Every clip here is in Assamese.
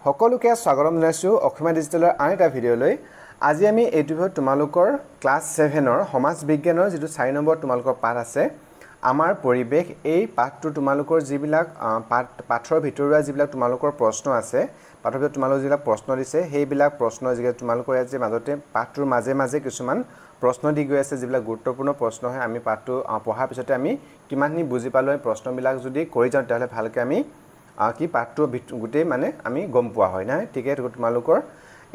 সকলোকে স্বাগতম জনাইছো অসমীয়া ডিজিটেলৰ আন এটা ভিডিঅলৈ আজি আমি এইটো তোমালোকৰ ক্লাস 7ৰ সমাজ বিজ্ঞানৰ যেটো 4 নম্বৰ তোমালোকৰ পাঠ আছে আমাৰ পৰিবেশ এই পাঠটো তোমালোকৰ যিবিলাক পাঠৰ ভিতৰুৱা যিবিলাক তোমালোকৰ প্ৰশ্ন আছে পাঠৰ ভিতৰত তোমালোকৰ যিবিলাক প্ৰশ্ন দিছে সেইবিলাক প্ৰশ্ন যিকে তোমালোকৰ আজি মাজতে পাঠটোৰ মাজে মাজে কিছুমান প্ৰশ্ন দি গৈ আছে যিবিলাক গুৰুত্বপূৰ্ণ প্ৰশ্ন হয় আমি পাঠটো পঢ়াৰ পিছতে আমি কিমাননি বুজি পালো এই প্ৰশ্নবিলাক যদি কৰি যাওঁ তাহলে ভালকৈ আমি কি পাঠটো গুটে মানে আমি গম পোৱা হয় না ঠিক আছে তোমালোকৰ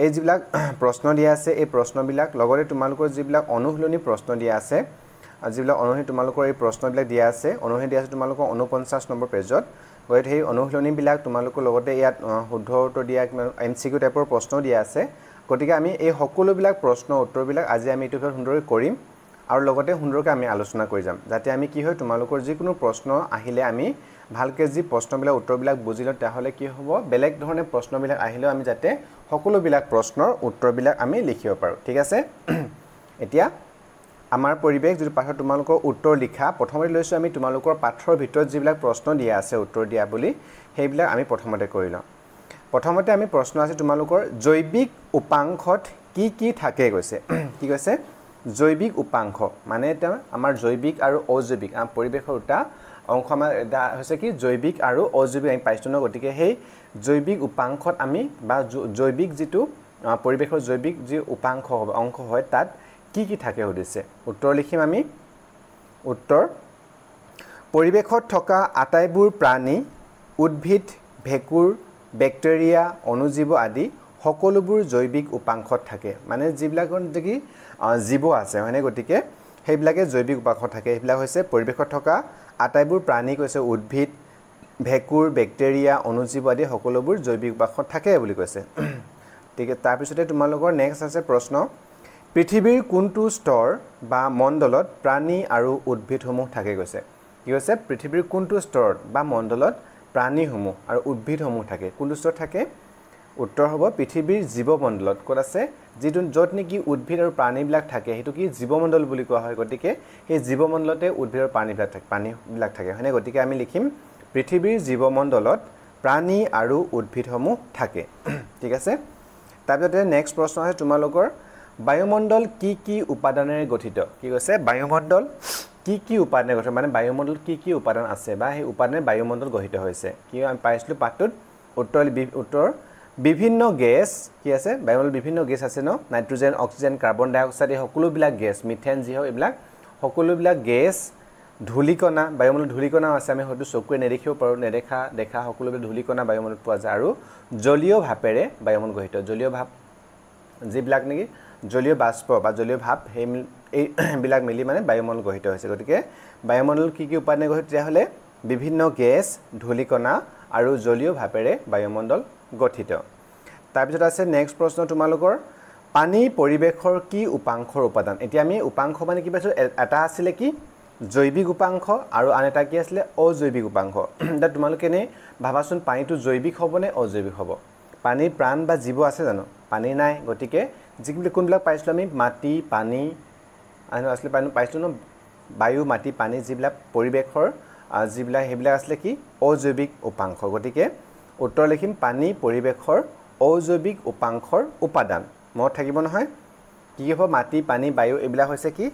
এই যিবিলাক প্ৰশ্ন দিয়া আছে এই প্ৰশ্নবিলাক লগতে তোমালোকৰ যিবিলাক অনুশীলনী প্ৰশ্ন দিয়া আছে যিবিলাক অনুশীলনী তোমালোকৰ এই প্ৰশ্নবিলাক দিয়া আছে অনুশীলনী দিয়া আছে তোমালোকৰ 49 নম্বৰ পেজত গৈ সেই অনুশীলনীবিলাক তোমালোকৰ লগতে ইয়াত শুদ্ধ উত্তৰ দিয়া এমসিকিউ টাইপৰ প্ৰশ্ন দিয়া আছে গতিকে আমি এই সকলোবিলাক প্ৰশ্ন উত্তৰবিলাক আজি আমি এইটো সুন্দৰকৈ কৰিম আৰু লগতে সুন্দৰকৈ আমি আলোচনা কৰি যাম যাতে আমি কি হয় তোমালোকৰ যিকোনো প্ৰশ্ন আহিলে আমি ভালকে যি প্ৰশ্নবিলাক উত্তৰবিলাক বুজিলো তাহলে কি হ'ব বেলেগ ধৰণে প্ৰশ্নবিলাক আহিলে আমি যাতে সকলোবিলাক প্ৰশ্নৰ উত্তৰবিলাক আমি লিখিব পাৰো ঠিক আছে এতিয়া আমাৰ পৰিবেশ যেটো পাঠৰ তোমালোকৰ উত্তৰ লিখা প্ৰথমতে লৈছো আমি তোমালোকৰ পাঠৰ ভিতৰত যিবিলাক প্ৰশ্ন দিয়া আছে উত্তৰ দিয়া বুলি সেইবিলাক আমি প্ৰথমতে কৰি লওঁ প্ৰথমতে আমি প্ৰশ্ন আছে তোমালোকৰ জৈৱিক উপাংশত কি থাকে কৈছে কি কৈছে জৈৱিক উপাংশ মানে এটা আমাৰ জৈৱিক আৰু অজৈৱিক পৰিবেশৰ উটা অংশ আমাৰ এটা হৈছে কি জৈৱিক আৰু অজৈৱিক আমি পাইছো ন গতিকে সেই জৈৱিক উপাংশত আমি বা জৈৱিক যেটো পৰিবেশৰ জৈৱিক যি উপাংশ হবে অংশ হয় তাত কি থাকে হদিছে উত্তৰ লিখিম আমি উত্তৰ পৰিবেশত থকা আটাইবোৰ প্ৰাণী উদ্ভিদ ভেকুৰ ব্যাকটেৰিয়া অনুজীৱ আদি সকলোবোৰ জৈৱিক উপাংশত থাকে মানে যিবিলাকৰ কি জীৱ আছে হয়নে গতিকে সেইবিলাকে জৈৱিক উপাংশ থাকে এইবিলাক হৈছে পৰিবেশত থকা আটাইবোৰ প্ৰাণী কৈছে উদ্ভিদ ভেকুৰ ব্যাকটেৰিয়া অনুজীৱ আদি সকলোবোৰ জৈৱিক উপাংশত থাকে বুলি কৈছে ঠিক আছে তাৰ পিছতে তোমালোকৰ নেক্সট আছে প্ৰশ্ন পৃথিৱীৰ কোনটো স্তৰ বা মণ্ডলত প্ৰাণী আৰু উদ্ভিদসমূহ থাকে কৈছে কি কৈছে পৃথিৱীৰ কোনটো স্তৰ বা মণ্ডলত প্ৰাণীসমূহ আৰু উদ্ভিদসমূহ থাকে কোনটো স্তৰ থাকে উত্তৰ হ'ব পৃথিৱীৰ জীৱমণ্ডলত ক'ত আছে যেটো যত নেকি উদ্ভিদ আৰু প্ৰাণীবিলাক থাকে হেতু কি জীৱমণ্ডল বুলি কোৱা হয় গতিকে এই জীৱমণ্ডলতে উদ্ভিদ আৰু প্ৰাণীবিলাক থাকে হয়নে গতিকে আমি লিখিম পৃথিৱীৰ জীৱমণ্ডলত প্ৰাণী আৰু উদ্ভিদসমূহ থাকে ঠিক আছে তাৰপিছতে নেক্সট প্ৰশ্ন আছে তোমালোকৰ বায়ুমণ্ডল কি উপাদানেৰে গঠিত কি কৈছে বায়ুমণ্ডল কি উপাদানেৰে গঠিত মানে বায়ুমণ্ডল কি উপাদান আছে বা সেই উপাদানে বায়ুমণ্ডল গঠিত হৈছে কি আমি পাইছিলো পাঠটোত উত্তৰ বিভিন্ন গেছ কি আছে বায়ুমণ্ডল বিভিন্ন গেছ আছে ন নাইট্ৰজেন অক্সিজেন কাৰ্বন ডাই অক্সাইড সকলোবিলাক গেছ মিথেন যি হয় এইবিলাক সকলোবিলাক গেছ ধূলিকণা বায়ুমণ্ডল ধূলিকণা আছে আমি হয়তো চকুৰে নেদেখিব পাৰো দেখা সকলোবিলাক ধূলিকণা বায়ুমণ্ডলত পোৱা যায় আৰু জলীয় ভাপেৰে বায়ুমণ্ডল গঠিত জলীয় ভাপ যিবিলাক নেকি জলীয় বাষ্প বা জলীয় ভাপ এই বিলাক মিলি মানে বায়ুমণ্ডল গঠিত হৈছে গতিকে বায়ুমণ্ডল কি উপাদানে গঠিত হলে বিভিন্ন গেছ ধূলিকণা আৰু জলীয় ভাপেৰে বায়ুমণ্ডল গঠিত তাৰ পিছত আছে নেক্সট প্ৰশ্ন তোমালোকৰ পানী পৰিবেশৰ কি উপাংশৰ উপাদান এতিয়া আমি উপাংশ মানে কি পাইছো এটা আছিল কি জৈৱিক উপাংশ আৰু আন এটা কি আছিল অজৈৱিক উপাংশ এটা তোমালোকে নে ভাবাচোন পানীটো জৈৱিক হ'ব নে অজৈৱিক হ'ব পানীৰ প্ৰাণ বা জীৱ আছে জানো পানী নাই গতিকে যিবিলাক কোনবিলাক পাইছিলো আমি মাটি পানী আৰু আসলে পানী পাইছিলো ন বায়ু মাটি পানী যিবিলাক পৰিবেশৰ যিবিলাক হেবিলাক আছিল কি অজৈৱিক উপাংশ গতিকে উত্তৰ লিখিম পানী পৰিবেশৰ অজৈৱিক উপাংশৰ উপাদান মনত থাকিব নহয় কি হ'ব মাটি পানী বায়ু এইবিলাক হৈছে কি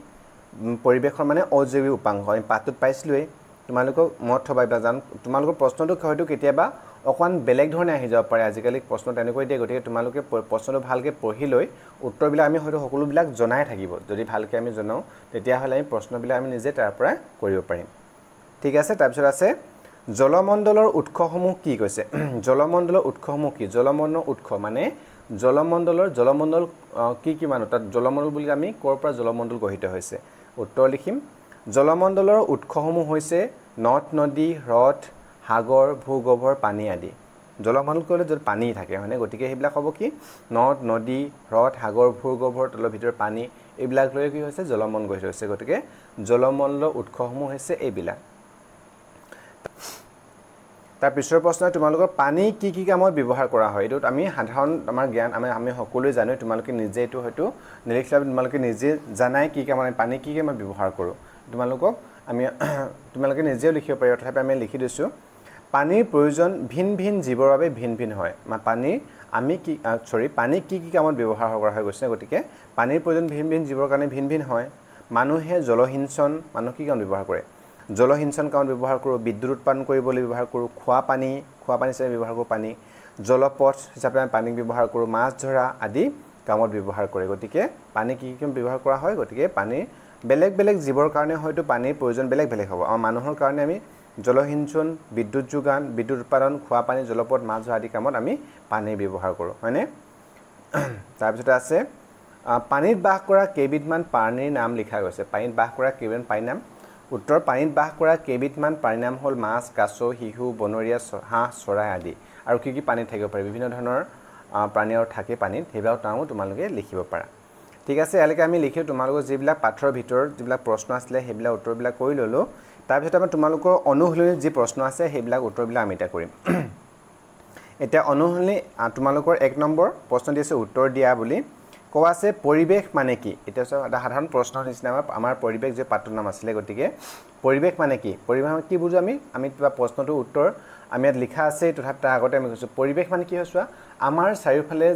পৰিবেশৰ মানে অজৈৱিক উপাংশ আমি পাঠটোত পাইছিলোই তোমালোকক মনত থবাইবা জান তোমালোকৰ প্ৰশ্নটো হয়তো কেতিয়াবা অকমান বেলেগ ধৰণে আহি যাব পাৰে আজিকালি প্ৰশ্ন তেনেকৈ দিয়ে গতিকে তোমালোকে প্ৰশ্নটো ভালকৈ পঢ়ি লৈ উত্তৰবিলাক আমি হয়তো সকলোবিলাক জনাই থাকিব যদি ভালকৈ আমি জনাও তেতিয়া হলে আমি প্ৰশ্নবিলাক আমি নিজে তাৰ পৰা কৰিব পাৰিম ঠিক আছে তাৰ পিছত আছে জলমণ্ডলৰ উৎসসমূহ কি কৈছে জলমণ্ডলৰ উৎসসমূহ কি জলমণ্ডলৰ উৎস মানে জলমণ্ডল কি মানে তাত জলমণ্ডল বুলি আমি কৰ পৰা জলমণ্ডল গঠিত হৈছে উত্তৰ লিখিম জলমণ্ডলৰ উৎসসমূহ হৈছে নদ নদী হ্ৰদ সাগৰ ভূগৰ্ভৰ পানী আদি জলমণ্ডল ক'লে য'ত পানী থাকে হয়নে গতিকে সেইবিলাক হ'ব কি নদ নদী হ্ৰদ সাগৰ ভূগৰ্ভৰ তলৰ ভিতৰৰ পানী এইবিলাক লৈ কি হৈছে জলমণ্ডল গঠিত হৈছে গতিকে জলমণ্ডলৰ উৎসসমূহ হৈছে এইবিলাক তাৰ পিছৰ প্ৰশ্ন তোমালোকৰ পানী কি কামত ব্যৱহাৰ কৰা হয় এটোত আমি সাধাৰণ আমাৰ জ্ঞান আমি সকলোৱে জানো তোমালোকে নিজে এটো হয়তো নিলিখলা তোমালোকে নিজে জানাই কি কামত পানী কি কামত ব্যৱহাৰ কৰো তোমালোকক আমি তোমালোকে নিজেও লিখিব পাৰি অৰ্থাৎ আমি লিখি দিছো পানীৰ প্ৰয়োজন ভিন ভিন জীৱৰ বাবে ভিন ভিন হয় পানী আমি কি পানী কি কি কামত ব্যৱহাৰ কৰা হয় গৈছে গতিকে পানীৰ প্ৰয়োজন ভিন ভিন জীৱৰ কাৰণে ভিন ভিন হয় মানুহে জলসিঞ্চন মানুহ কি কাম ব্যৱহাৰ কৰে জলসিঞ্চন কামত ব্যৱহাৰ কৰোঁ বিদ্যুৎ উৎপাদন কৰিবলৈ ব্যৱহাৰ কৰোঁ খোৱা পানী হিচাপে ব্যৱহাৰ কৰোঁ পানী জলপথ হিচাপে আমি পানী ব্যৱহাৰ কৰোঁ মাছ ধৰা আদি কামত ব্যৱহাৰ কৰে গতিকে পানী কি কি ব্যৱহাৰ কৰা হয় গতিকে পানী বেলেগ বেলেগ জীৱৰ কাৰণে হয়তো পানীৰ প্ৰয়োজন বেলেগ বেলেগ হ'ব আমাৰ মানুহৰ কাৰণে আমি জলসিঞ্চন বিদ্যুৎ যোগান বিদ্যুৎ উৎপাদন খোৱা পানী জলপথ মাছ ধৰা আদি কামত আমি পানী ব্যৱহাৰ কৰোঁ হয়নে তাৰ পিছতে আছে পানীত বাস কৰা কেইবিধমান প্ৰাণীৰ নাম লিখা গৈছে পানীত বাস কৰা কেইবিধমান প্ৰাণীৰ নাম উত্তৰ পানীত বাস কৰা কেইবিধমান প্ৰাণীৰ নাম হ'ল মাছ কাছ শিহু বনৰীয়া হাঁহ চৰাই আদি আৰু কি কি পানীত থাকিব পাৰে বিভিন্ন ধৰণৰ প্ৰাণী আৰু থাকে পানীত সেইবিলাক নামো তোমালোকে লিখিব পাৰা ঠিক আছে ইয়ালৈকে আমি লিখিও তোমালোকৰ যিবিলাক পাঠৰ ভিতৰত যিবিলাক প্ৰশ্ন আছিলে সেইবিলাক উত্তৰবিলাক কৰি ল'লোঁ তাৰপিছত আমি তোমালোকৰ অনুশীলনী যি প্ৰশ্ন আছে সেইবিলাক উত্তৰবিলাক আমি এতিয়া কৰিম এতিয়া অনুশীলনী তোমালোকৰ 1 নম্বৰ প্ৰশ্ন দিছে উত্তৰ দিয়া বুলি কোৱা আছে পৰিৱেশ মানে কি এটা সাধাৰণ প্ৰশ্নৰ নিচিনা আমাৰ পৰিৱেশ যে পাঠৰ নাম আছিলে গতিকে পৰিৱেশ মানে কি কি বুজো আমি কিবা প্ৰশ্নটো উত্তৰ আমি ইয়াত লিখা আছে তথাপি তাৰ আগতে আমি কৈছোঁ পৰিৱেশ মানে কি হৈছে আমাৰ চাৰিওফালে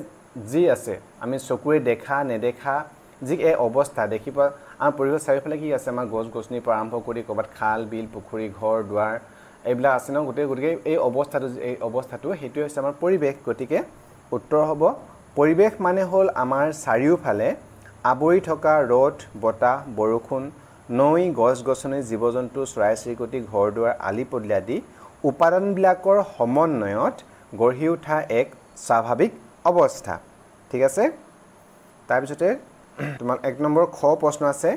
যি আছে আমি চকুৰে দেখা নেদেখা যি এই অৱস্থা দেখিবা আমাৰ পৰিৱেশ চাৰিওফালে কি আছে আমাৰ গছ গছনিৰ পৰা আৰম্ভ কৰি ক'ৰবাত খাল বিল পুখুৰী ঘৰ দুৱাৰ এইবিলাক আছে ন গতিকে এই অৱস্থাটো সেইটো হৈছে আমাৰ পৰিৱেশ গতিকে উত্তৰ হ'ব পৰিৱেশ মানে হ'ল আমাৰ চাৰিওফালে আৱৰি থকা ৰ'দ বতাহ বৰষুণ নৈ গছ গছনি জীৱ জন্তু চৰাই চিৰিকটি ঘৰ দুৱাৰ আলি পদূলি আদি উপাদানবিলাকৰ সমন্বয়ত গঢ়ি উঠা এক স্বাভাৱিক অৱস্থা ঠিক আছে তাৰপিছতে তোমাৰ 1 নম্বৰ খ প্ৰশ্ন আছে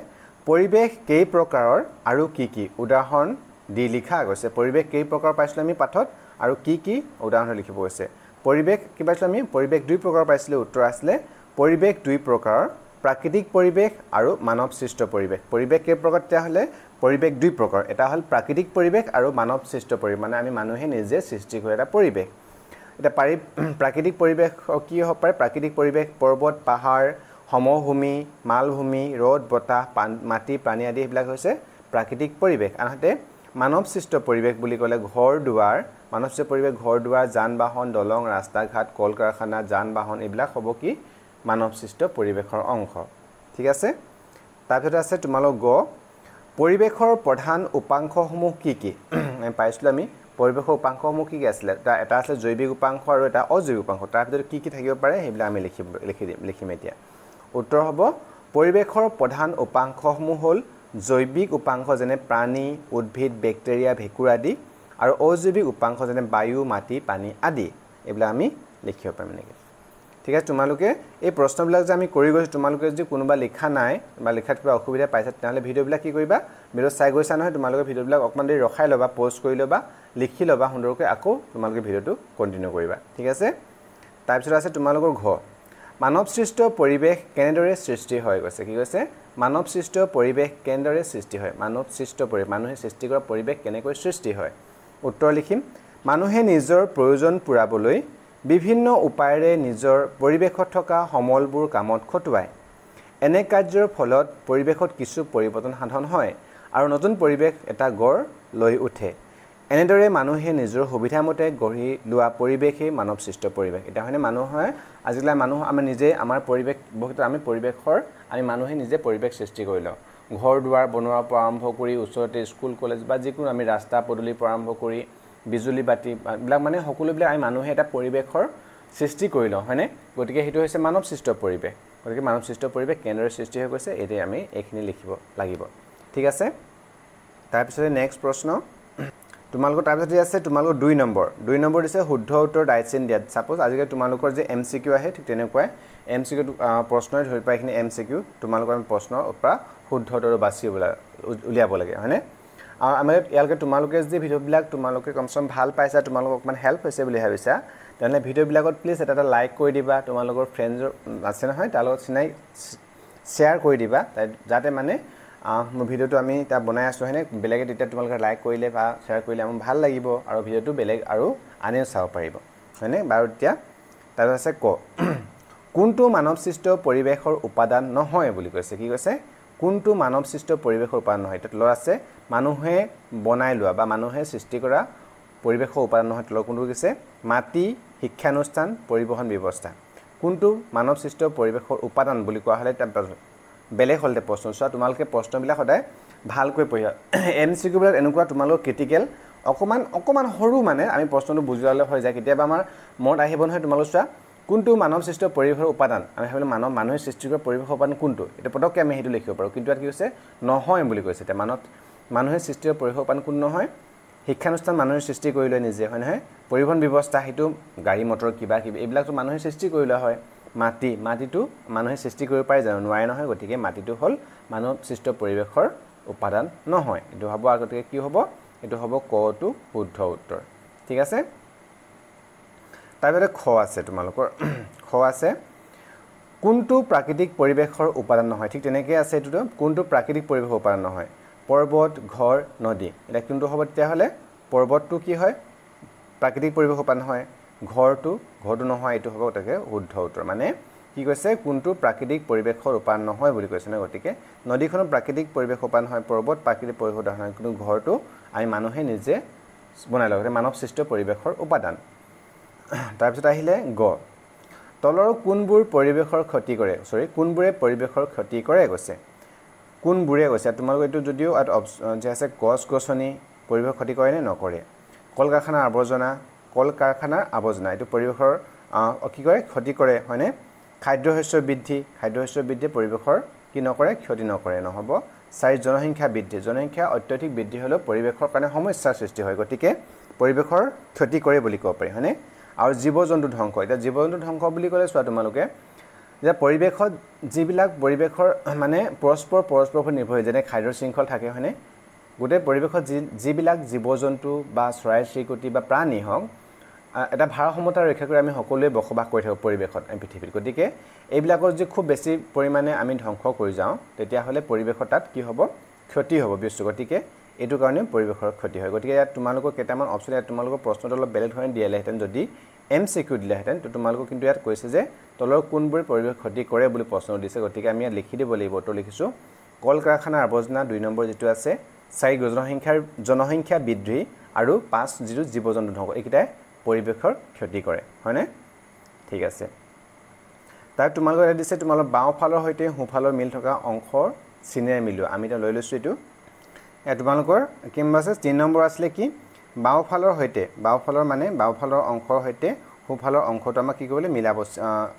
পৰিৱেশ কেই প্ৰকাৰৰ আৰু কি কি উদাহৰণ দি লিখা গৈছে পৰিৱেশ কেই প্ৰকাৰ পাইছিলোঁ আমি পাঠত আৰু কি কি উদাহৰণ লিখিব গৈছে পৰিৱেশ কি পাইছিলোঁ আমি পৰিৱেশ 2 প্ৰকাৰ পাইছিলোঁ উত্তৰ আছিলে পৰিৱেশ 2 প্ৰকাৰৰ প্ৰাকৃতিক পৰিৱেশ আৰু মানৱ সৃষ্ট পৰিৱেশ পৰিৱেশ কেই প্ৰকাৰ তেতিয়াহ'লে পৰিৱেশ 2 প্ৰকাৰ এটা হ'ল প্ৰাকৃতিক পৰিৱেশ আৰু মানৱ সৃষ্ট পৰিৱেশ মানে আমি মানুহে নিজে সৃষ্টি কৰা এটা পৰিৱেশ এটা প্ৰাকৃতিক পৰিৱেশ কি হ'ব পাৰে প্ৰাকৃতিক পৰিৱেশ পৰ্বত পাহাৰ সমভূমি মালভূমি ৰ'দ বতাহ মাটি প্ৰাণী আদি এইবিলাক হৈছে প্ৰাকৃতিক পৰিৱেশ আনহাতে মানৱ সৃষ্ট পৰিৱেশ বুলি ক'লে ঘৰ দুৱাৰ মানৱ সৃষ্ট পৰিৱেশ ঘৰ দুৱাৰ যান বাহন দলং ৰাস্তা ঘাট কল কাৰখানা যান বাহন এইবিলাক হ'ব কি মানৱ সৃষ্ট পৰিৱেশৰ অংশ ঠিক আছে তাৰপিছত আছে তোমালোক গ পৰিৱেশৰ প্ৰধান উপাংশসমূহ কি কি আমি পাইছিলোঁ আমি পৰিৱেশৰ উপাংশসমূহ কি কি আছিলে এটা আছে জৈৱিক উপাংশ আৰু এটা অজৈৱিক উপাংশ তাৰ ভিতৰত কি কি থাকিব পাৰে সেইবিলাক আমি লিখিম এতিয়া উত্তৰ হ'ব পৰিৱেশৰ প্ৰধান উপাংশসমূহ হ'ল জৈৱিক উপাংশ যেনে প্ৰাণী উদ্ভিদ বেক্টেৰিয়া ভেঁকুৰ আদি আৰু অজৈৱিক উপাংশ যেনে বায়ু মাটি পানী আদি এইবিলাক আমি লিখিব পাৰিম নেকি ঠিক আছে তোমালোকে এই প্ৰশ্নবিলাক যে আমি কৰি গৈছোঁ তোমালোকে যদি কোনোবা লিখা নাই বা লিখাত কিবা অসুবিধা পাইছা তেতিয়াহ'লে ভিডিঅ'বিলাক কি কৰিবা ভিডিঅ' চাই গৈছা নহয় তোমালোকে ভিডিঅ'বিলাক অকণমান দেৰি ৰখাই ল'বা প'জ কৰি ল'বা লিখি ল'বা সুন্দৰকৈ আকৌ তোমালোকে ভিডিঅ'টো কণ্টিনিউ কৰিবা ঠিক আছে তাৰপিছত আছে তোমালোকৰ ঘ মানৱ সৃষ্ট পৰিৱেশ কেনেদৰে সৃষ্টি হয় কৈছে কি কৈছে মানৱ সৃষ্ট পৰিৱেশ কেনেদৰে সৃষ্টি হয় মানৱ সৃষ্ট পৰিৱেশ মানুহে সৃষ্টি কৰা পৰিৱেশ কেনেকৈ সৃষ্টি হয় উত্তৰ লিখিম মানুহে নিজৰ প্ৰয়োজন পূৰাবলৈ বিভিন্ন উপায়েৰে নিজৰ পৰিৱেশত থকা সমলবোৰ কামত খটুৱায় এনে কাৰ্যৰ ফলত পৰিৱেশত কিছু পৰিৱৰ্তন সাধন হয় আৰু নতুন পৰিৱেশ এটা গঢ় লৈ উঠে এনেদৰে মানুহে নিজৰ সুবিধামতে গঢ়ি লোৱা পৰিৱেশেই মানৱ সৃষ্ট পৰিৱেশ এটা হয়নে মানুহে আজিকালি আমি নিজে আমাৰ পৰিৱেশ বহুত আমি পৰিৱেশৰ আমি মানুহে নিজে পৰিৱেশ সৃষ্টি কৰি লওঁ ঘৰ দুৱাৰ বনোৱাৰ পৰা আৰম্ভ কৰি ওচৰতে স্কুল কলেজ বা যিকোনো আমি ৰাস্তা পদূলিৰ পৰা আৰম্ভ কৰি বিজুলী বাতি এইবিলাক মানে সকলোবিলাক আমি মানুহে এটা পৰিৱেশৰ সৃষ্টি কৰি লওঁ হয়নে গতিকে সেইটো হৈছে মানৱ সৃষ্ট পৰিৱেশ গতিকে মানৱ সৃষ্ট পৰিৱেশ কেনেদৰে সৃষ্টি হৈ গৈছে এতিয়া আমি এইখিনি লিখিব লাগিব ঠিক আছে তাৰপিছতে নেক্সট প্ৰশ্ন তোমালোকৰ তাৰপিছত আছে তোমালোকৰ 2 নম্বৰ দিছে শুদ্ধ উত্তৰ ৰাইট চিন দিয়া সাপোজ আজিকালি তোমালোকৰ যে MCQ আহে ঠিক তেনেকুৱাই MCQ প্ৰশ্নই ধৰি পাই এইখিনি MCQ তোমালোকৰ প্ৰশ্নৰ পৰা শুদ্ধ উত্তৰ বাছি উলিয়াব লাগে হয়নে আৰু আমি ইয়ালৈকে তোমালোকে যে ভিডিঅ'বিলাক তোমালোকে কমচম ভাল পাইছা তোমালোকক অকমান হেল্প হৈছে বুলি ভাবিছা তেনে ভিডিঅ'বিলাকত প্লিজ এটা লাইক কৰি দিবা তোমালোকৰ ফ্ৰেণ্ডৰ আছে নহয় তাৰ লগত শ্বেয়াৰ কৰি দিবা যাতে মানে ভিডিঅ'টো আমি তা বনাই আছো হয়নে বেলেগে তেতিয়া তোমালোকে লাইক কৰিলে বা শ্বেয়াৰ কৰিলে আমাৰ ভাল লাগিব আৰু ভিডিঅ'টো বেলেগ আৰু আনেও চাব পাৰিব হয়নে বাৰু এতিয়া তাৰ আছে ক কোনটো মানৱ সৃষ্ট পৰিৱেশৰ উপাদান নহয় বুলি কৈছে কি কৈছে কোনটো মানৱ সৃষ্ট পৰিৱেশৰ উপাদান নহয় এটা ল'ৰা আছে মানুহে বনাই লোৱা বা মানুহে সৃষ্টি কৰা পৰিৱেশৰ উপাদান নহয় তলৰ কোনটো কৈছে মাটি শিক্ষানুষ্ঠান পৰিবহন ব্যৱস্থা কোনটো মানৱ সৃষ্ট পৰিৱেশৰ উপাদান বুলি কোৱা হলে বেলেগ হলতে প্ৰশ্ন চোৱা তোমালোকে প্ৰশ্নবিলাক সদায় ভালকৈ পঢ়িবা এমসিকিউ বিলাক এনেকুৱা তোমালোক ক্ৰিটিকেল অকমান সৰু মানে আমি প্ৰশ্নটো বুজিয়ালে হৈ যায় কেতিয়াবা আমাৰ মনত আহিব নহয় তোমালোক চোৱা কোনটো মানৱ সৃষ্ট পৰিৱেশৰ উপাদান আমি ভাবিলো মানুহে সৃষ্টি কৰা পৰিৱেশৰ উপাদান কোনটো এটা পটককে আমি হেতু লিখিব পাৰো কিন্তু ইয়াত কি হৈছে নহয় বুলি কৈছে তে মানুহে সৃষ্টি কৰা পৰিৱেশৰ উপাদান কোন নহয় শিক্ষানুষ্ঠান মানুহে সৃষ্টি কৰিলে নিজে হয় নহয় পৰিবহন ব্যৱস্থা হেতু গাড়ী মটৰ কিবা কিবি এইবিলাকটো মানুহে সৃষ্টি কৰিলে হয় মাটিটো মানুহে সৃষ্টি কৰিব পাৰে জানো নোৱাৰে নহয় গতিকে মাটিটো হল মানৱ সৃষ্ট পৰিৱেশৰ উপাদান নহয় এটো হ'ব আগতে কি হ'ব এটো হ'ব কটো শুদ্ধ উত্তৰ ঠিক আছে তাৰবাৰে খ আছে তোমালোকৰ খ আছে কোনটো প্ৰাকৃতিক পৰিৱেশৰ উপাদান নহয় ঠিক তেনেকৈ আছে এটো কোনটো প্ৰাকৃতিক পৰিৱেশৰ উপাদান নহয় পৰ্বত ঘৰ নদী এটা কোনটো হ'ব তেতিয়া হলে পৰ্বতটো কি হয় প্ৰাকৃতিক পৰিৱেশৰ উপাদান হয় ঘৰটো নহয় এটো হ'ব তাকে শুদ্ধ উত্তৰ মানে কি কৈছে কোনটো প্ৰাকৃতিক পৰিৱেশৰ উপাদান নহয় বুলি কৈছে না গতিকে নদীখন প্ৰাকৃতিক পৰিৱেশৰ উপাদান হয় পৰ্বত প্ৰাকৃতিক পৰিৱেশৰ উপাদান হয় কিন্তু ঘৰটো আমি মানুহে নিজে বনাই লগতে মানৱ সৃষ্ট পৰিৱেশৰ উপাদান তাৰপিছত আহিলে গ তলৰ কোনবোৰ পৰিৱেশৰ ক্ষতি কৰে কোনবোৰে পৰিৱেশৰ ক্ষতি কৰে কৈছে কোনবোৰে কৈছে তোমালোক এটো যদিও যে আছে গছ-গছনি পৰিৱেশ ক্ষতি কৰে নে নকৰে কল কাৰখানাৰ আৱৰ্জনা এটো পৰিৱেশৰ কি কৰে ক্ষতি কৰে হয়নে খাদ্য শস্য বৃদ্ধি পৰিৱেশৰ কি নকৰে ক্ষতি নকৰে নহব চাই জনসংখ্যা অত্যধিক বৃদ্ধি হলে পৰিৱেশৰ কাৰণে সমস্যাৰ সৃষ্টি হয় গতিকে পৰিৱেশৰ ক্ষতি কৰে বুলি ক'ব পাৰি হয়নে আৰু জীৱ-জন্তু ধ্বংস এটা জীৱ-জন্তু ধ্বংস বুলি ক'লে চোৱা তোমালোকে যে পৰিৱেশত যিবিলাক পৰিৱেশৰ মানে পৰস্পৰ নিৰ্ভৰ যেনে খাদ্য শৃংখল থাকে হয়নে গোটেই পৰিৱেশত যিবিলাক জীৱ-জন্তু বা চৰাই-চিৰিকটি বা প্ৰাণী হওক এটা ভাৰসাম্যতা ৰক্ষা কৰি আমি সকলোৱে বসবাস কৰি থাকো পৰিৱেশত পৃথিৱীত গতিকে এইবিলাকৰ যে খুব বেছি পৰিমাণে আমি ধ্বংস কৰি যাওঁ তেতিয়া হলে পৰিৱেশৰ তাত কি হ'ব ক্ষতি হ'ব বিশ্বত গতিকে এটো কাৰণে পৰিৱেশৰ ক্ষতি হয় গতিকে ইয়াত তোমালোকৰ কেইটামান অপচন ইয়াত তোমালোকৰ প্ৰশ্নটো অলপ বেলেগ ধৰণে দিলেহেঁতেন যদি এমসিকিউ দিলেহেঁতেন তো তোমালোকৰ কিন্তু ইয়াত কৈছে যে তলৰ কোনবোৰ পৰিৱেশ ক্ষতি কৰে বুলি প্ৰশ্ন দিছে গতিকে আমি ইয়াত লিখি দিব লাগিব তো লিখিছো কল কাৰখানাৰ আৱৰ্জনা 2 নম্বৰ যেটো আছে 4 জনসংখ্যা বৃদ্ধি আৰু 5 যেটো জীৱ-জন্তু ধ্বংস এইকিটাই পৰিৱেশৰ ক্ষতি কৰে হয়নে ঠিক আছে তাৰ তোমালোকৰ দিছে তোমালোকৰ বাওঁফালৰ হৈতে হুফালৰ মিল থকা অংশৰ চিনেৰে মিলোৱা আমি এটা লৈ লৈছো এটো তোমালোকৰ কিমান আছে 3 নম্বৰ আছিল কি বাওঁফালৰ অংশৰ হৈতে হুফালৰ অংশটো আমাক কি কৰিলে মিলাব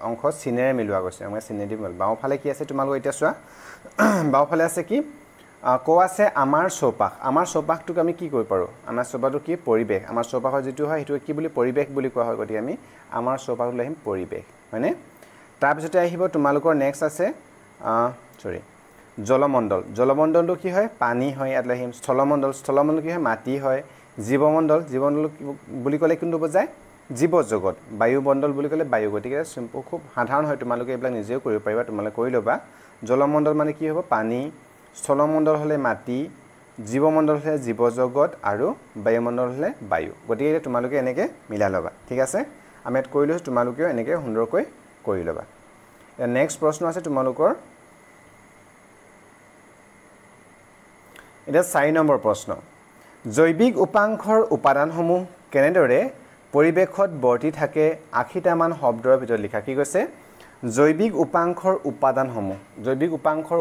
অংশ চিনেৰে মিলোৱা গৈছে আমি চিনে দি বাওঁফালে কি আছে তোমালোকৰ এতিয়া চোৱা বাওঁফালে আছে কি ক আছে আমাৰ চৌপাশটোক আমি কি কৰিব পাৰো আমাৰ চৌপাশটো কি পৰিৱেশ আমাৰ চৌপাশৰ যেটো হয় হেতু কি বুলি পৰিৱেশ বুলি কোৱা হয় গতিকে আমি আমাৰ চৌপাশটো লহিম পৰিৱেশ হয়নে তাৰ পিছতে আহিব তোমালোকৰ নেক্সট আছে জলমণ্ডলটো কি হয় পানী হয় ইয়াত লহিম স্থলমণ্ডল কি হয় মাটি হয় জীৱমণ্ডল বুলি ক'লে কোনটো বুজায় জীৱ জগত বায়ুমণ্ডল বুলি ক'লে বায়ু গতিকে সিম্পল খুব সাধাৰণ হয় তোমালোকে এইবিলাক নিজেও কৰিব পাৰিবা তোমালোকে কৰি লবা জলমণ্ডল মানে কি হ'ব পানী স্থলমণ্ডল হলে মাটি জীৱমণ্ডল হলে জীৱ জগত আৰু বায়ুমণ্ডল হলে বায়ু গতিকে তোমালোকে এনেকে মিলাই লবা ঠিক আছে আমি এত কৰিলো তোমালোকেও এনেকে সুন্দৰকৈ কৰি লবা নেক্সট প্ৰশ্ন আছে তোমালোকৰ এটা 4 নম্বৰ প্ৰশ্ন জৈৱিক উপাংশৰ উপাদানসমূহ কেনেদৰে পৰিৱেশত বৰ্তি থাকে 80টা মান শব্দৰ ভিতৰত লিখা কি কৈছে জৈৱিক উপাংশৰ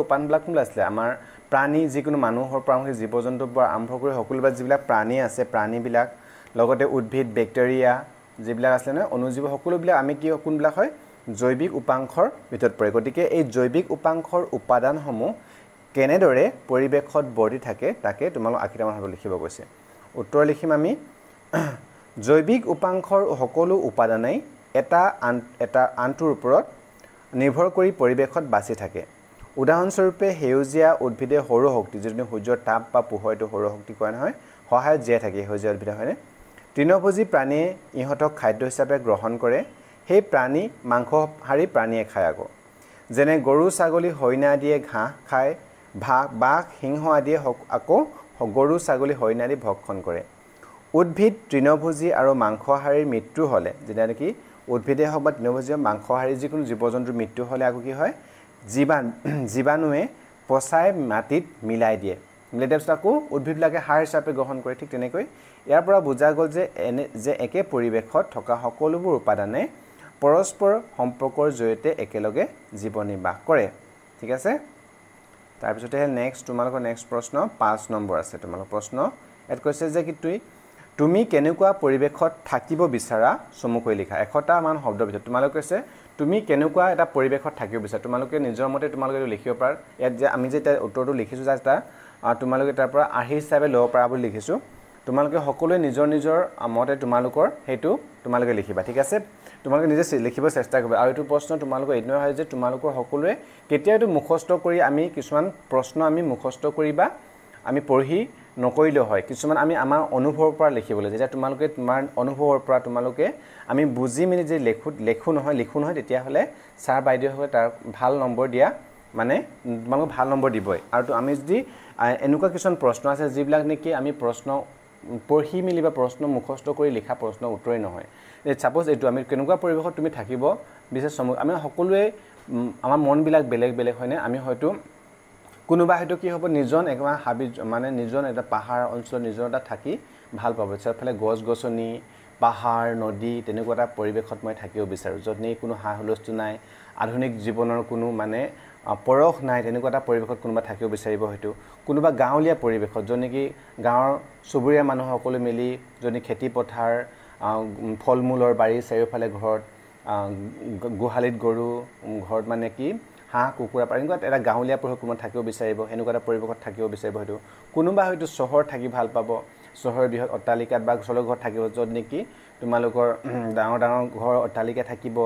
উপাদানবিলাক কোন আছিল আমাৰ প্ৰাণী যিকোনো মানুহৰ পৰা জীৱ-জন্তুৰ পৰা আৰম্ভ কৰি সকলোবিলাক যিবিলাক প্ৰাণী আছে প্ৰাণীবিলাক লগতে উদ্ভিদ বেক্টেৰিয়া যিবিলাক আছে না অনুজীৱ সকলোবিলাক আমি কি কোনবিলাক হয় জৈৱিক উপাংশৰ ভিতৰত পৰে গতিকে এই জৈৱিক উপাংশৰ উপাদানসমূহ কেনেদৰে পৰিৱেশত বৰ্তি থাকে তাকে তোমালোক 80টা মান শব্দ লিখিব কৈছে উত্তৰ লিখিম আমি জৈৱিক উপাংশৰ সকলো উপাদানেই এটা আনটোৰ ওপৰত নিৰ্ভৰ কৰি পৰিৱেশত বাছি থাকে উদাহৰণস্বৰূপে হেউজিয়া উদ্ভিদে সৌৰ শক্তি যদি সূৰ্যৰ তাপ বা পোহৰটো সৌৰ শক্তি কয় নহয় সহায়ত জীয়াই থাকে হেউজিয়া উদ্ভিদ হয়নে তৃণভোজী প্ৰাণীয়ে ইহঁতক খাদ্য হিচাপে গ্ৰহণ কৰে সেই প্ৰাণী মাংসহাৰী প্ৰাণীয়ে খায় যেনে গৰু ছাগলী হৰিণা আদিয়ে ঘাঁহ খায় বাঘ সিংহ আদিয়ে আকৌ গৰু ছাগলী হৰিণা আদি ভক্ষণ কৰে উদ্ভিদ তৃণভোজী আৰু মাংসহাৰীৰ মৃত্যু হলে যেনে কি উদ্ভিদে হওক বা তৃণভোজী মাংসহাৰী যিকোনো জীৱ-জন্তুৰ মৃত্যু হলে আকৌ কি হয় জীৱাণুৱে পচাই মাটিত মিলাই দিয়ে মিলেটিভছটাকো উদ্ভিদবিলাকে সাৰ হিচাপে গ্ৰহণ কৰে ঠিক তেনেকৈ ইয়াৰ পৰা বুজা গ'ল যে একে পৰিৱেশত থকা সকলোবোৰ উপাদানে পৰস্পৰ সম্পৰ্কৰ জৰিয়তে একেলগে জীৱন নিৰ্বাহ কৰে ঠিক আছে তাৰ পিছতে নেক্সট তোমালোকৰ নেক্সট প্ৰশ্ন 5 নম্বৰ আছে তোমালোকৰ প্ৰশ্ন এত কৈছে যে কি তুমি কেনেকুৱা পৰিৱেশত থাকিব বিচাৰা চমুকৈ লিখা এশটা মান শব্দৰ ভিতৰত তোমালোকে কৈছে তুমি কেনেকুৱা এটা পৰিৱেশত থাকিব বিচাৰা তোমালোকে নিজৰ মতে তোমালোকে লিখিব পাৰ ইয়াত যে আমি যে উত্তৰটো লিখিছো যাটা তোমালোকে তাৰ পৰা আহি হিচাপে লব পাৰা বুলি লিখিছো তোমালোকে সকলোৱে নিজৰ নিজৰ মতে তোমালোকৰ হেতু তোমালোকে লিখিবা ঠিক আছে তোমালোকে নিজে লিখিব চেষ্টা কৰিবা আৰু এটো প্ৰশ্ন তোমালোকৰ ইগনৰ হয় যে তোমালোকৰ সকলোৱে কেতিয়াটো মুখস্থ কৰি আমি কিছুমান প্ৰশ্ন আমি মুখস্থ কৰিবা আমি পঢ়ি নকৰিলে হয় কিছুমান আমি আমাৰ অনুভৱৰ পৰা লিখিবলৈ যেতিয়া তোমালোকে তোমাৰ অনুভৱৰ পৰা তোমালোকে আমি বুজি মিলি যে লিখু নহয় তেতিয়া হলে স্যাৰ বাইদেউ হয় তাৰ ভাল নম্বৰ দিয়া মানে তোমালোক ভাল নম্বৰ দিবই আৰু আমি যদি এনেকুৱা কিছুমান প্ৰশ্ন আছে যিবিলাক নেকি আমি প্ৰশ্ন পঢ়ি মিলিবা প্ৰশ্ন মুখস্থ কৰি লিখা প্ৰশ্ন উত্তৰই নহয় সাপোজ এটো আমি কেনেকুৱা পৰিৱেশত তুমি থাকিব বিশেষ আমি সকলোৱে আমাৰ মন বিলাক বেলেগ বেলেগ হয়নে আমি হয়তো কোনোবা হয়তো কি হ'ব নিজন একমা হাবি মানে নিজন এটা পাহাৰ অঞ্চল নিজন এটা থাকি ভাল পাব চাৰফালে গছ গছনি পাহাৰ নদী তেনেকুৱা এটা পৰিৱেশত মই থাকিব বিচাৰো যত নেই কোনো হাহুলস্তু নাই আধুনিক জীৱনৰ কোনো মানে পৰখ নাই তেনেকুৱা এটা পৰিৱেশত কোনোবা থাকিব বিচাৰিব হয়তো কোনোবা গাঁৱলীয়া পৰিৱেশত যত নেকি গাঁৱৰ চুবুৰীয়া মানুহ সকলো মিলি যদি খেতি পথাৰ ফলমূলৰ বাৰী চাৰিওফালে ঘৰত গোহালিত গৰু ঘৰত মানে কি হাঁহ কুকুৰা পাৰিংগত এটা গাঁৱলীয়া পৰিৱেশত কোনোবা থাকিব বিচাৰিব হেনেকুৱা এটা পৰিৱেশত থাকিব বিচাৰিব হয়তো কোনোবা হয়তো চহৰ থাকি ভাল পাব চহৰৰ বৃহৎ অট্টালিকাত বা চলৰ ঘৰত থাকিব যত নেকি তোমালোকৰ ডাঙৰ ডাঙৰ ঘৰ অট্টালিকা থাকিব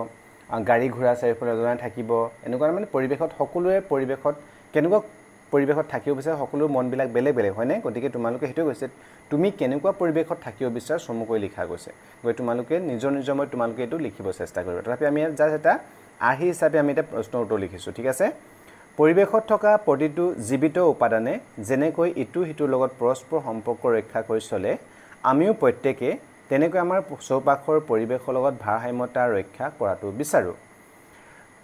গাড়ী ঘোঁৰা চাৰিওফালে জনাই থাকিব এনেকুৱা মানে পৰিৱেশত সকলোৱে পৰিৱেশত কেনেকুৱা পৰিৱেশত থাকিব বিচাৰে সকলো মনবিলাক বেলেগ বেলেগ হয়নে গতিকে তোমালোকে হেতু কৈছে তুমি কেনেকুৱা পৰিৱেশত থাকিব বিচাৰ সমকৈ লিখা গৈছে গৈ তোমালোকে নিজৰ নিজৰ মই তোমালোকে এটো লিখিব চেষ্টা কৰিবা তথাপি আমি জাস্ট এটা আহি হিচাপে আমি এটা প্ৰশ্ন উত্তৰ লিখিছো ঠিক আছে পৰিৱেশত থকা প্ৰতিটো জীৱিত উপাদানে যেনেকৈ ইটো হিতুৰ লগত পৰস্পৰ সম্পৰ্ক ৰক্ষা কৰি চলে আমিও প্ৰত্যেকে তেনেকৈ আমাৰ চৌপাশৰ পৰিৱেশৰ লগত ভাৰসাম্যতা ৰক্ষা কৰাটো বিচাৰো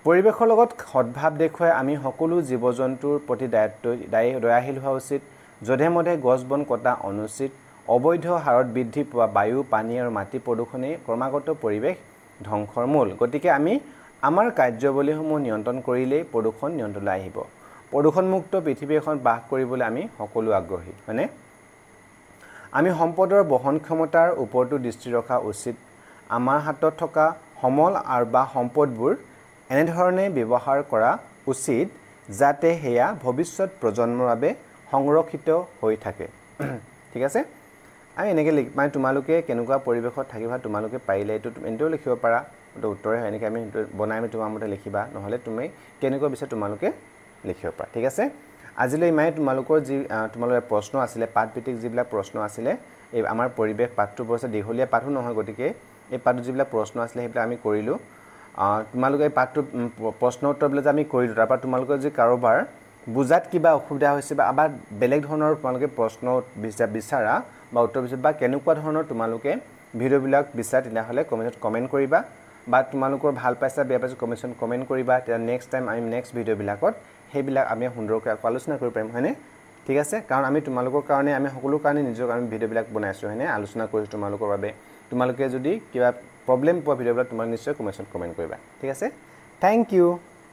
পৰিৱেশৰ লগত সদ্ভাৱ দেখুৱাই আমি সকলো জীৱ-জন্তুৰ প্ৰতি দয়াশীল হোৱা উচিত যধে মধে গছ বন কটা অনুচিত অবৈধ হাৰত বৃদ্ধি পোৱা বায়ু পানী আৰু মাটি প্ৰদূষণে ক্ৰমাগত পৰিৱেশ ধ্বংসৰ মূল গতিকে আমি আমাৰ কাৰ্যবলীসমূহ নিয়ন্ত্ৰণ কৰিলে প্ৰদূষণ নিয়ন্ত্ৰণলৈ আহিব প্ৰদূষণমুক্ত পৃথিৱী এখন বাস কৰিবলৈ আমি সকলো আগ্ৰহী মানে আমি সম্পদৰ বহন ক্ষমতাৰ ওপৰতো দৃষ্টি ৰখা উচিত আমাৰ হাতত থকা সমল আৰু বা সম্পদবোৰ এনে ধৰণে ব্যৱহাৰ কৰা উচিত যাতে হেয়া ভৱিষ্যত প্ৰজন্মৰ বাবে সংৰক্ষিত হৈ থাকে ঠিক আছে আমি এনেকৈ মানে তোমালোকে কেনেকুৱা পৰিৱেশত থাকিবা তোমালোকে পাৰিলে এটো লিখিব পাৰা উত্তৰে হয় এনেকৈ আমি বনাই আমি তোমাৰ মতে লিখিবা নহলে তুমি কেনেকুৱা বিচাৰ তোমালোকে লিখিব পাৰা ঠিক আছে আজিলৈ মানে তোমালোকৰ যি তোমালোকৰ প্ৰশ্ন আছিলে পাঠভিত্তিক যিবিলাক প্ৰশ্ন আছিলে এই আমাৰ পৰিৱেশ পাঠটো বৰছে দীঘলীয়া পাঠো নহয় গতিকে এই পাঠটো যিবিলাক প্ৰশ্ন আছিলে সেইবিলাক আমি কৰিলো তোমালোকে এই পাঠটো প্ৰশ্ন উত্তৰবিলাক আমি কৰিলো তাৰ পৰা তোমালোকৰ যি কাৰোবাৰ বুজাত কিবা অসুবিধা হৈছে বা আবাৰ বেলেগ ধৰণৰ তোমালোকে প্ৰশ্ন বিচাৰা বা উত্তৰ বিচাৰা বা কেনেকুৱা ধৰণৰ তোমালোকে ভিডিওবিলাক বিচাৰা তেনেহলে কমেন্টত কমেন্ট কৰিবা বা তোমালোকৰ ভাল পাইছা বেয়া পাইছা কমেন্ট কৰিবা তেতিয়া নেক্সট টাইম আমি নেক্সট ভিডিওবিলাকত হেবিলাক আমি সুন্দৰকৈ আলোচনা কৰিব পাৰিম হয়নে ঠিক আছে কাৰণ আমি তোমালোকৰ কাৰণে আমি সকলো কাৰণে নিজৰ আমি ভিডিওবিলাক বনাইছো হয়নে আলোচনা কৰিছো তোমালোকৰ বাবে তোমালোকে যদি কিবা প্ৰবলেম পোৱা ভিডিওবিলাক তোমাক নিশ্চয় কমেন্টত কমেন্ট কৰিবা ঠিক আছে থ্যাংক ইউ